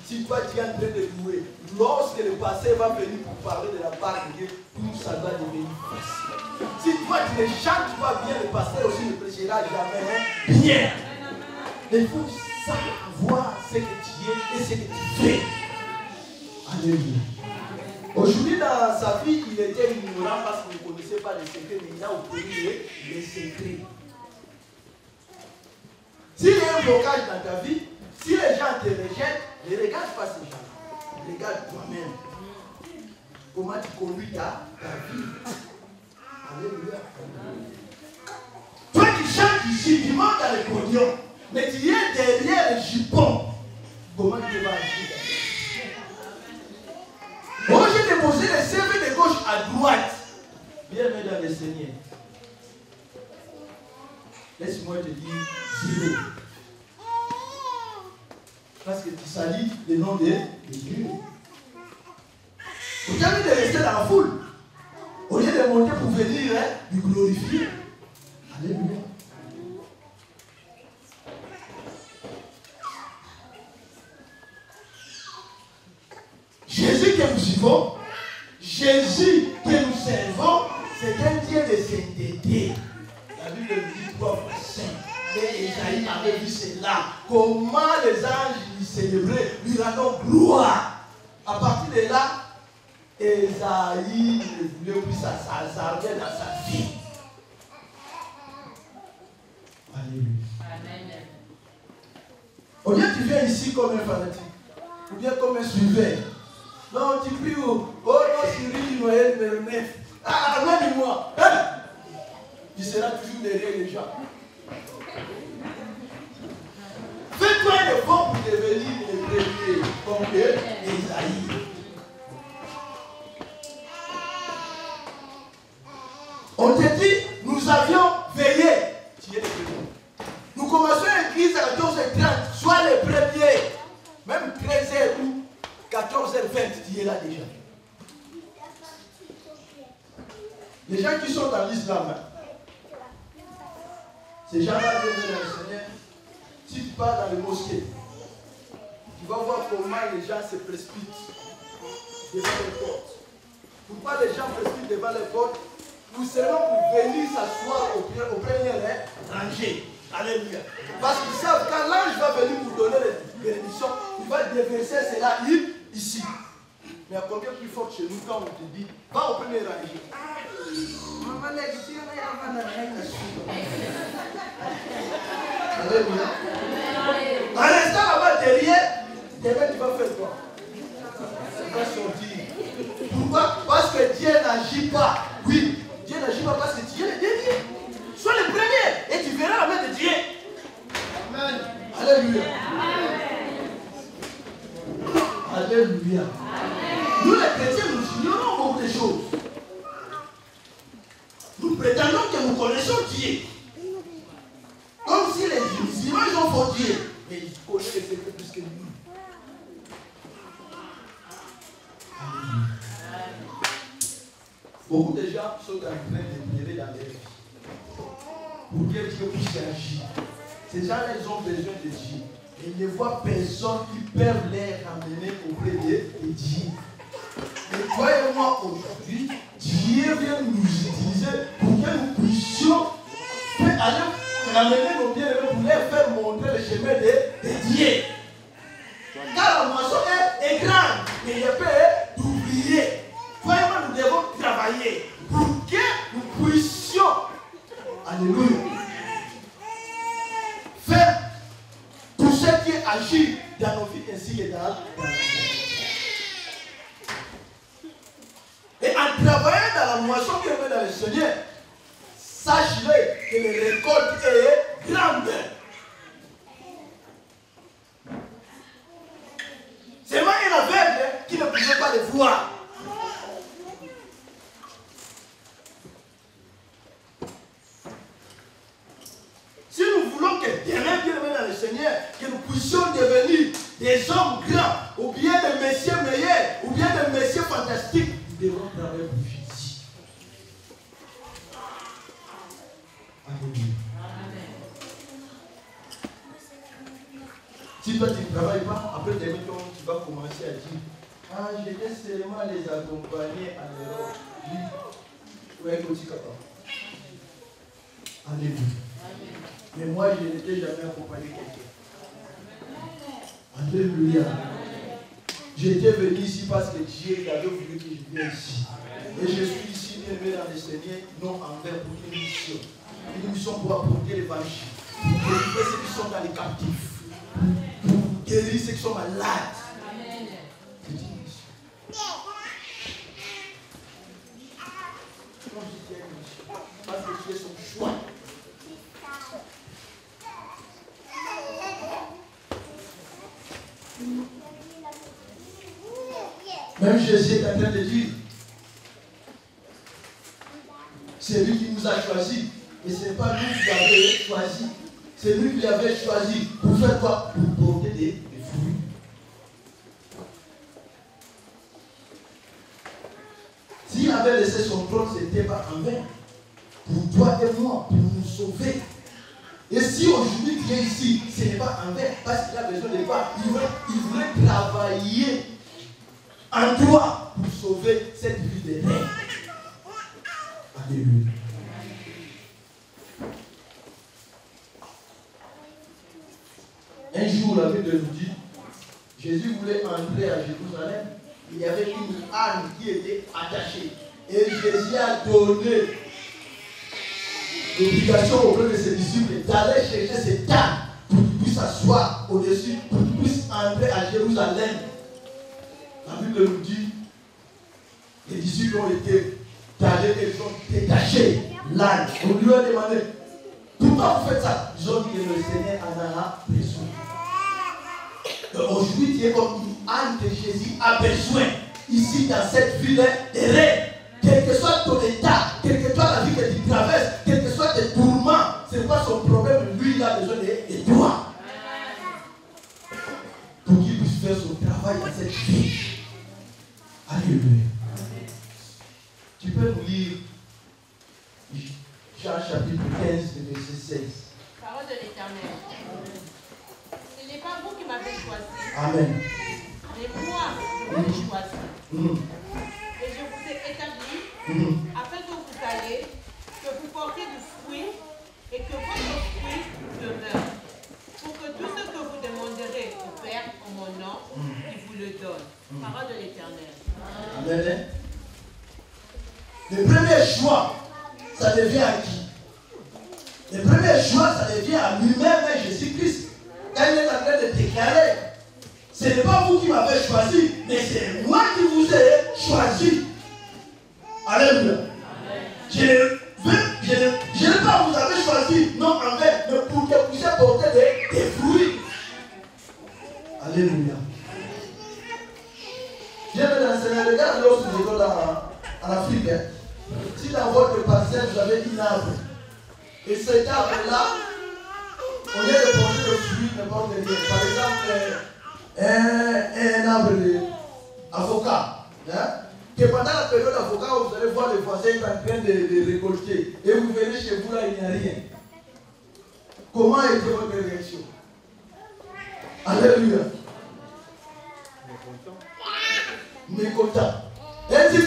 Si toi tu es en train de louer, lorsque le pasteur va venir pour parler de la part de Dieu, tout ça va devenir facile. Si toi tu ne chantes pas bien, le pasteur aussi ne prêchera jamais bien. Il faut savoir ce que tu es et ce que tu fais. Alléluia. Aujourd'hui dans sa vie, il était ignorant parce qu'il ne connaissait pas les secrets, mais il a obtenu les secrets. S'il y a un blocage dans ta vie, si les gens te rejettent, ne regarde pas ces gens. Regarde toi-même. Comment tu conduis ta vie. Alléluia. Toi qui chantes ici, tu montes dans le podium, mais tu es derrière le jupon. Comment tu vas agir? Moi, j'ai déposé les CV de gauche à droite. Bienvenue dans le Seigneur. Laisse-moi te dire zéro. Parce que tu salis le nom de Dieu. Vous avez de rester dans la foule. Au lieu de monter pour venir lui glorifier. Alléluia. Jésus que nous suivons, Jésus que nous servons, c'est un Dieu de sainteté. La Bible dit 3 fois 5. Et Esaïe avait vu cela. Comment les anges lui célébraient, lui rendant gloire. À partir de là, Esaïe ne voulait plus s'hasarder dans sa vie. Alléluia. Amen. Au lieu tu viens ici comme un fanatique, ou bien comme un suiveur. Non, tu pries où? Oh non, Cyril, Noël, Mernet. Ah, amène-moi. Tu seras toujours derrière les gens. Fais-toi un effort pour devenir le premier, comme Esaïe. On te dit, nous avions veillé. Tu es le premier. Nous commençons l'église à 14h30. Sois le premier. Même 13h ou 14h20, tu es là déjà. Les gens qui sont dans l'islam, ces gens-là viennent dans le Seigneur. Si tu pars dans les mosquées, tu vas voir comment les gens se précipitent devant les portes. Pourquoi les gens précipitent devant les portes? Tout seulement pour venir s'asseoir au premier rangée. Alléluia. Parce qu'ils savent quand l'ange va venir pour donner les bénédictions, il va déverser cela ici. Mais à combien plus fort chez nous quand on te dit, va au premier rangée. Alléluia. En restant là-bas derrière, demain tu vas faire quoi? Tu vas sortir. Pourquoi? Parce que Dieu n'agit pas. Oui, Dieu n'agit pas parce que Dieu est le dernier. Sois le premier et tu verras la main de Dieu. Amen. Alléluia. Alléluia. Nous les chrétiens, nous ignorons beaucoup de choses. Nous prétendons que nous connaissons Dieu. Comme si les musulmans ont faux Dieu. Mais ils connaissent les secrets plus que nous. Beaucoup de gens sont en train de pleurer dans leur vie. Pour que Dieu puisse agir. Ces gens-là, ils ont besoin de Dieu. Ils ne voient personne qui peut les ramener auprès de Dieu. Et toi et moi, aujourd'hui, Dieu vient nous utiliser pour que nous puissions aller ramener nos bien-aimés pour les faire montrer le chemin de Dieu. Car la moisson est grande, mais il y a peur d'oublier. Toi et moi, nous devons travailler pour que nous puissions, alléluia, faire tout ce qui agit dans nos vies ainsi que dans la vie. Et en travaillant dans la moisson qui est dans le Seigneur, sachez que la récolte est grande. C'est moi un aveugle qui ne pouvait pas le voir. Si nous voulons que demain, bien dans le Seigneur, que nous puissions devenir des hommes grands, ou bien des messieurs meilleurs, ou bien des messieurs fantastiques, nous devons travailler pour Jésus. Alléluia. Si toi tu ne travailles pas, après demain tu vas commencer à dire, ah, je vais seulement les accompagner à l'Europe. Oui, petit papa. Alléluia. Mais moi, je n'étais jamais accompagné quelqu'un. Alléluia. J'étais venu ici parce que Dieu avait voulu que je vienne ici. Et je suis ici bien dans le Seigneur, non envers pour une mission. Une mission pour apporter l'évangile. Pour délivrer ceux qui sont dans les captifs. Pour guérir ceux qui sont malades. C'est une mission. Quand je dis une mission, parce que Dieu est son choix. Même Jésus est en train de dire, c'est lui qui nous a choisis. Et ce n'est pas nous qui l'avons choisi. C'est lui qui l'avait choisi. Pour faire quoi? Pour porter des fruits. S'il avait laissé son trône, ce n'était pas en vain. Pour toi et moi, pour nous sauver. Et si aujourd'hui tu es ici, ce n'est pas en vain. Parce qu'il a besoin de quoi? Il voulait travailler en toi pour sauver cette vie de rêve. Alléluia. Un jour, la Bible nous dit, Jésus voulait entrer à Jérusalem. Il y avait une âne qui était attachée. Et Jésus a donné l'obligation auprès de ses disciples d'aller chercher cette âne pour qu'il puisse s'asseoir au-dessus, pour qu'il puisse entrer à Jérusalem. La Bible nous dit, les disciples ont été tardés et ils ont détaché l'âne. On lui a demandé, pourquoi vous faites ça? Ils ont dit que le Seigneur en a besoin. Aujourd'hui, tu es comme une âne que Jésus a besoin. Ici, dans cette ville de rêve. Quel que soit ton état, quelle que soit la vie que tu traverses, quel que soit tes tourments, ce n'est pas son problème. Lui, il a besoin de toi. Pour qu'il puisse faire son travail dans cette vie. Alléluia. Tu peux nous lire Jean chapitre 15, verset 16. Parole de l'Éternel. Ce n'est pas vous qui m'avez choisi. Amen. Mais moi, je vous ai choisi. Et je vous ai établi afin que vous alliez, que vous portiez du fruit et que votre fruit demeure. Pour que tout ce que vous demanderez au Père en mon nom, il vous le donne. Parole de l'Éternel. Amen. Le premier choix, ça devient à qui? Le premier choix, ça devient à lui-même, Jésus-Christ. Elle est en train de déclarer, ce n'est pas vous qui m'avez choisi, mais c'est moi qui vous ai choisi. Alléluia. Je ne pas vous avez choisi, non en vain, mais pour que vous puissiez porter des fruits. Alléluia. J'aime l'enseigner. Regarde lorsque nous étions en Afrique. Hein. Si dans votre parcelle, vous avez une arbre, et cet arbre-là, on vient de manger le fruit, n'importe quel. Par exemple, un arbre d'avocat. Hein, que pendant la période d'avocat, vous allez voir les voisins en train de récolter. Et vous venez chez vous là, il n'y a rien. Comment était votre réaction? Alléluia. Mécontent. Et tu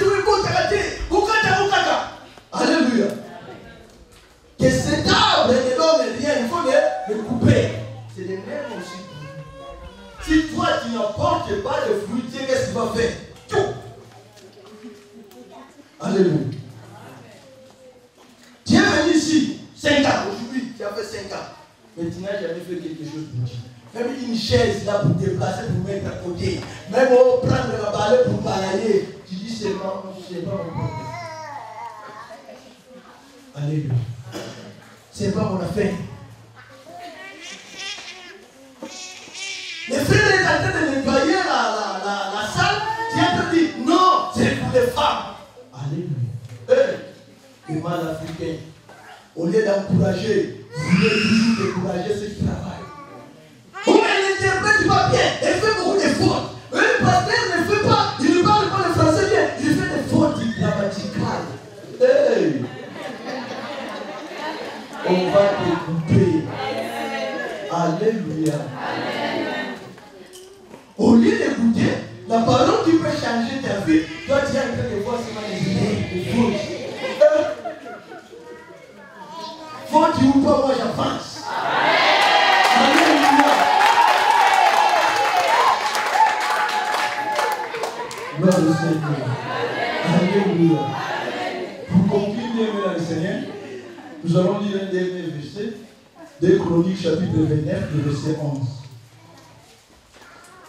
alléluia. Que cet arbre ne donne rien, il faut le couper. C'est le même aussi. Si toi tu n'apportes pas de fruits, qu'est-ce que tu vas faire? Tout. Alléluia. Tu es venu ici 5 ans. Aujourd'hui, tu as fait 5 ans. Mais tu n'as jamais fait quelque chose pour Dieu. Même une chaise là pour te déplacer, pour mettre à côté. Même prendre la balai pour balayer. Tu dis c'est pas mon problème. Alléluia. C'est pas mon affaire. Le frère est en train de nettoyer la salle. Tu as dit non, c'est pour les femmes. Alléluia. Le mal africain, au lieu d'encourager, vous voulez toujours décourager ceux qui travaillent. Oh, elle interprète du papier, elle fait beaucoup de fautes. Le pasteur ne fait pas, il ne parle pas le français bien, il fait des fautes grammaticales. Hey. On va te couper. Alléluia. Au lieu d'écouter, la parole qui peut changer ta vie, toi tu es en train de voir seulement les fautes. Faute ou pas, moi j'avance. Alléluia. Gloire au Seigneur. Alléluia. Pour conclure, bien mesdames et Seigneur, nous allons lire un dernier verset de Chroniques chapitre 29, le verset 11.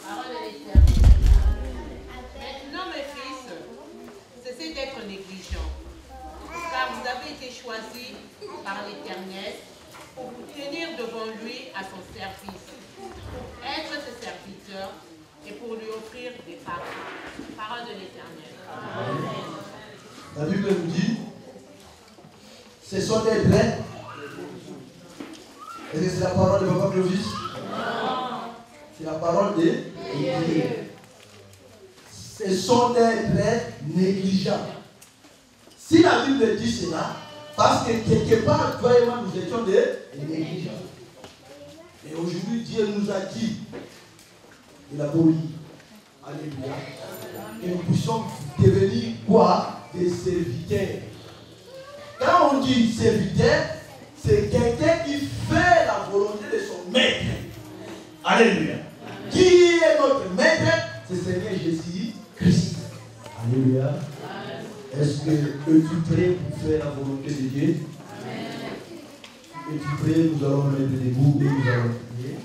Parole de l'Éternel. Maintenant, mes fils, cessez d'être négligents, car vous avez été choisis par l'Éternel pour vous tenir devant lui à son service, être ses serviteurs et pour lui offrir des paroles. Parole de l'Éternel. La Bible nous dit, ce sont des traits. Est-ce que c'est la parole de Papa Clovis? C'est la parole de Dieu. Ce sont des traits négligents. Si la Bible dit cela, parce que quelque part, toi et moi, nous étions des négligents. Et aujourd'hui, Dieu nous a dit, il a aboli. Alléluia. Et nous puissions devenir quoi? Des serviteurs. Quand on dit serviteur, c'est quelqu'un qui fait la volonté de son maître. Alléluia. Qui est notre maître? C'est Seigneur Jésus-Christ. Alléluia. Est-ce que es-tu prêt pour faire la volonté de Dieu? Es-tu prêt? Nous allons mettre debout et nous allons prier.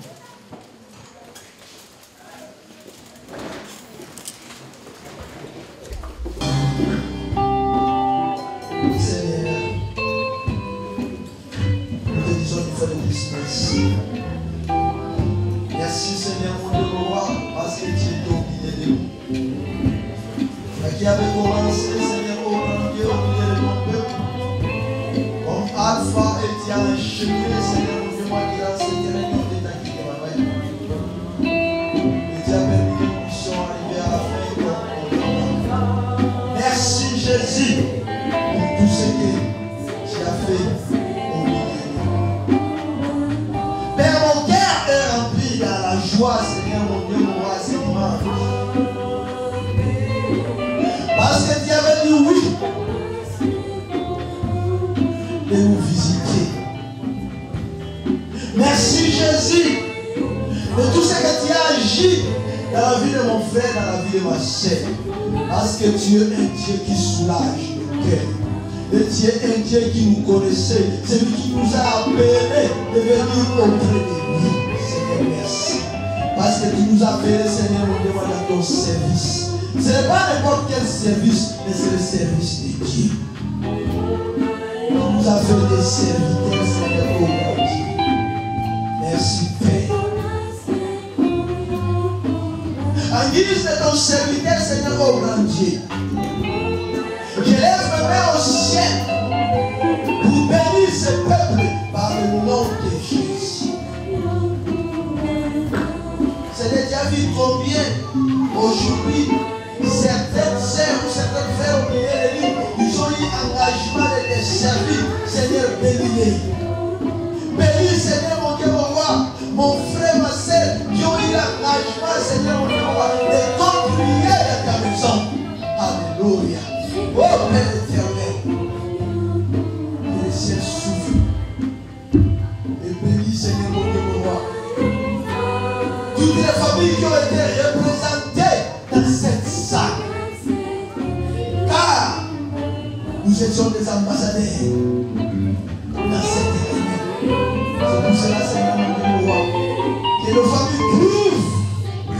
Seigneur, nous te disons une fois de plus merci. Merci Seigneur mon Dieu, roi, parce que tu es au milieu de nous. Qui avait commencé, Seigneur, au nom de Dieu, au milieu de mon peuple. Comme Alpha et tu as enchaîné, Seigneur, mon Dieu, moi qui a cette réunion de ta qui travaille. Et tu as permis que nous puissions arriver à la fin de ton nom. Merci Jésus pour tout ce que tu as fait au milieu de nous. Père, mon cœur est rempli dans la joie, Seigneur, mon Dieu, mon roi, ce dimanche. Parce que tu avais dit oui de nous visiter. Merci Jésus de tout ce que tu as agi dans la vie de mon frère, dans la vie de ma soeur. Parce que tu es un Dieu qui soulage le cœur. Et tu es un Dieu qui nous connaissait. C'est lui qui nous a appelés de venir auprès de lui. Seigneur, merci. Parce que tu nous as appelés, Seigneur, mon Dieu, dans ton service. Ce n'est pas n'importe quel service, mais c'est le service de Dieu. Tu nous as fait des serviteurs, Seigneur, au grand Dieu. Merci, Père. En guise de ton serviteur, Seigneur, au grand Dieu. Je lève mes mains au ciel pour bénir ce peuple par le nom de Jésus. Seigneur, tu as vu combien aujourd'hui certaines sœurs ou certains frères au milieu de lui, ils ont eu engagement de les servir. Seigneur, bénis-les. Bénis, Seigneur, mon Dieu, mon roi, mon frère, ma sœur, qui ont eu l'engagement, Seigneur, mon Dieu, mon roi, de contribuer à ta maison. Alléluia. Oh, Père éternel, que le ciel s'ouvre et bénis, Seigneur, mon Dieu, mon roi, toutes les familles qui ont été représentées dans cette salle. Car nous étions des ambassadeurs dans cette église. C'est pour cela, Seigneur, mon Dieu, mon roi, que nos familles trouvent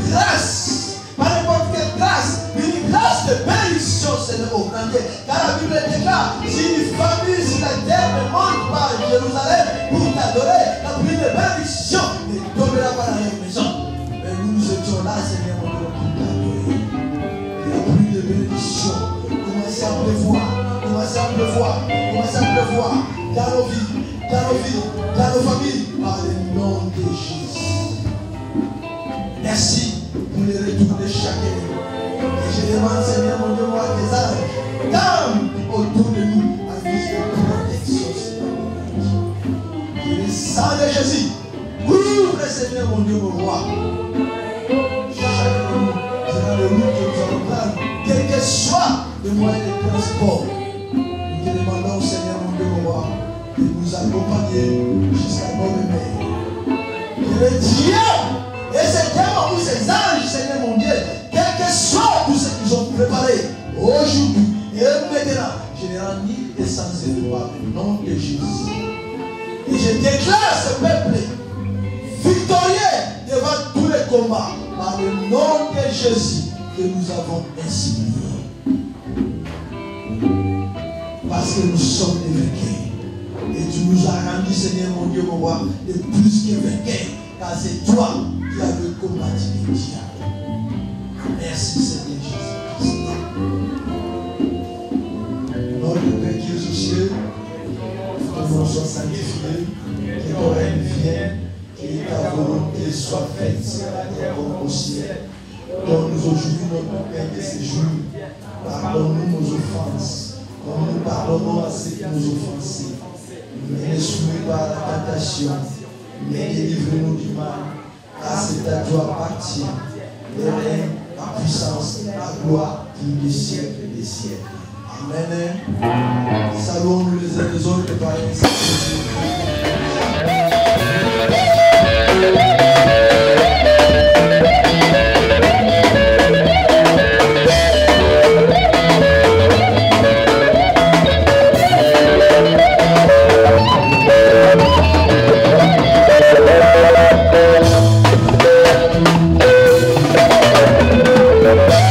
grâce, pas n'importe quelle grâce, mais une grâce de bénédiction, Seigneur, au grand Dieu. Car la Bible déclare, si une famille sur la terre ne monte pas à Jérusalem pour t'adorer, la pluie de bénédiction ne tombera pas dans leur maison. Mais nous étions là, Seigneur, mon Dieu, pour t'adorer. Et la pluie de bénédiction commence à pleuvoir, commence à pleuvoir, commence à pleuvoir dans nos vies, dans nos vies, dans nos familles, par le nom de Jésus. Merci pour le retour de chacun. Et je demande, Seigneur, mon Dieu, moi, des anges, campent autour de nous, à guise de protection, Seigneur, mon Dieu. Que le sang de Jésus ouvre, Seigneur, mon Dieu, mon roi. Chacun de nous sera le route que nous allons prendre, quel que soit le moyen de transport. Nous te demandons, Seigneur, mon Dieu, mon roi, de nous accompagner jusqu'à notre mère. Que le Dieu et ces démons ou ces anges, Seigneur, mon Dieu, quel que soit tout ce qu'ils ont préparé aujourd'hui et maintenant, je les rends nul et sans effet par le nom de Jésus. Et je déclare ce peuple victorieux devant tous les combats par le nom de Jésus que nous avons ainsi prié. Parce que nous sommes des vainqueurs. Et tu nous as rendu, Seigneur, mon Dieu, mon roi, de plus que vainqueurs. Car c'est toi qui as combattu les diables. Merci, Seigneur Jésus-Christ. Notre Père qui es aux cieux, que ton nom soit sanctifié, que ton règne vienne, que ta volonté soit faite sur la terre comme au ciel. Donne-nous aujourd'hui notre pain de ce jour. Pardonne-nous nos offenses, comme nous pardonnons à ceux qui nous offensent. Ne nous soumets pas à la tentation, mais délivre-nous du mal, car c'est à toi appartient le règne, la puissance, la gloire, pour les siècles et des siècles. Amen. Saluons-nous les uns les autres par un Saint-Esprit.